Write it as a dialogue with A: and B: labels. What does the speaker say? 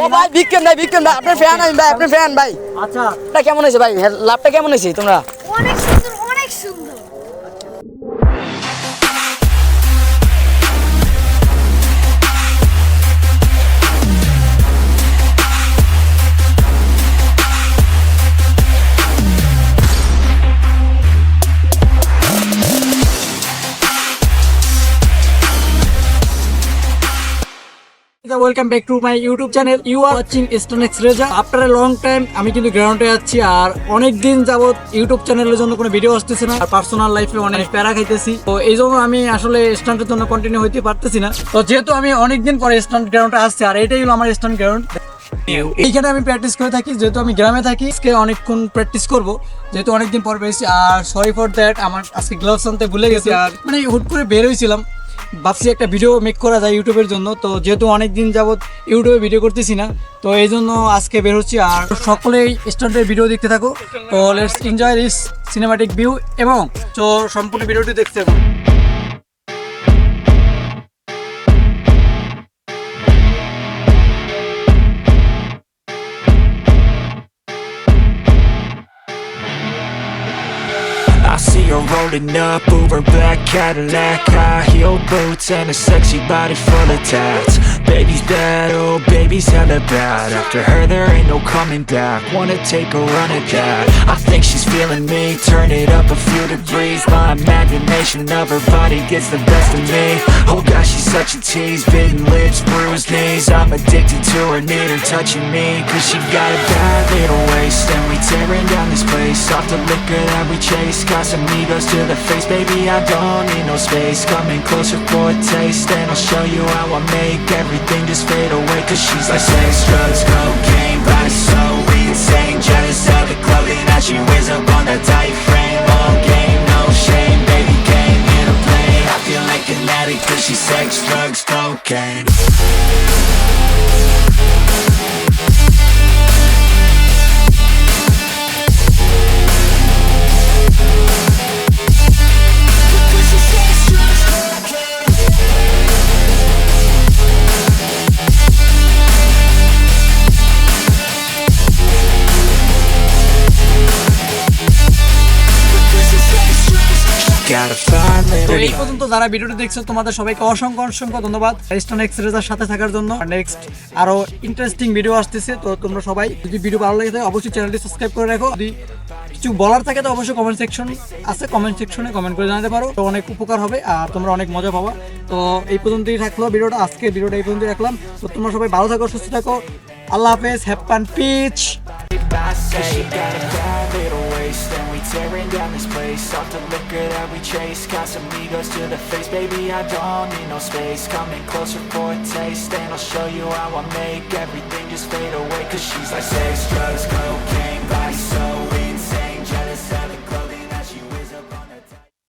A: ও ভাই বিক্রম ভাই আপনার ফ্যান আমি ভাই আপনার ফ্যান ভাই।
B: আচ্ছা
A: এটা কেমন হয়েছে ভাই? লাভটা কেমন হয়েছে তোমরা?
C: অনেক সুন্দর, অনেক সুন্দর।
B: Welcome back to my YouTube channel. You are watching Stonex Reza. After a long time আমি কিন্তু গ্রাউন্ডে আছি, আর অনেক দিন যাবত ইউটিউব চ্যানেলের জন্য কোনো ভিডিও আসতেছে না, আর পার্সোনাল লাইফে অনেক প্যারা খাইতেছি। তো এই জন্য আমি আসলে স্ট্যান্ডের জন্য কন্টিনিউ হইতে পারতেছি না। তো যেহেতু আমি অনেকদিন পরে স্ট্যান্ড গ্রাউন্ডে আসছি, আর এটাই হলো আমার স্ট্যান্ড গ্রাউন্ড। এইখানে আমি প্র্যাকটিস করে থাকি, যেহেতু আমি গ্রামে থাকি। আজকে অনেকক্ষণ প্র্যাকটিস করব, যেহেতু অনেকদিন পর পেয়েছি। আর সরি ফর দ্যাট, আমার আজকে গ্লাভস আনতে ভুলে গেছি, আর মানে হুট করে বের হয়েছিলাম, ভাবছি একটা ভিডিও মেক করা যায় ইউটিউবের জন্য। তো যেহেতু অনেক দিন যাবত ইউটিউবে ভিডিও করতেছি না, তো এই জন্য আজকে বের হচ্ছি। আর সকলেই স্ট্যান্ডের ভিডিও দেখতে থাকো। তো let's enjoy this cinematic view, এবং তো সম্পূর্ণ ভিডিওটি দেখতে থাকো।
D: I see her rolling up, Uber black Cadillac, high heel boots and a sexy body full of tats. Baby's bad, oh baby's hella bad. After her there ain't no coming back. Wanna take a run at that? I think she's feeling me. Turn it up a few degrees. My imagination of her body gets the best of me. Oh gosh, she's such a tease. Bitten lips, bruised knees. I'm addicted to her, need her touching me. Cause she got a bad little waist, and we tearing down this place. Off the liquor that we chase. Got some egos to the face, baby, I don't need no space. Coming closer for a taste, and I'll show you how I make everything just fade away. Cause she's like sex, drugs, cocaine, body so insane. Jealous of the clothing that she wears up on that tight frame. All game, no shame, baby came here to play. I feel like an addict cause she's sex, drugs, cocaine. Got a fine
B: তো
D: little
B: এই পর্যন্ত যারা ভিডিওটি দেখছো, তোমাদের সবাইকে অসংখ্য অসংখ্য ধন্যবাদ স্টোনেক্স রেজার সাথে থাকার জন্য। নেক্সট আরো ইন্টারেস্টিং ভিডিও আসতেছে, তো তোমরা সবাই যদি ভিডিও ভালো লাগে থাকে অবশ্যই চ্যানেলটি সাবস্ক্রাইব করে রাখো। যদি কিছু বলার থাকে তো অবশ্যই কমেন্ট সেকশন আছে, কমেন্ট সেকশনে কমেন্ট করে জানাতে পারো, তো অনেক উপকার হবে আর তোমরা অনেক মজা পাবা। তো এই পর্যন্তই রাখলো ভিডিওটা, আজকে ভিডিওটা এই পর্যন্তই রাখলাম। তো তোমরা সবাই ভালো থাকো, সুস্থ থাকো, আল্লাহ হাফেজ, have fun, peace.
D: Cause she got a bad little waist, and we tearing down this place. Off the liquor that we chase. Got some egos to the face, baby, I don't need no space. Coming closer for a taste, and I'll show you how I make everything just fade away. Cause she's like sex, drugs, cocaine.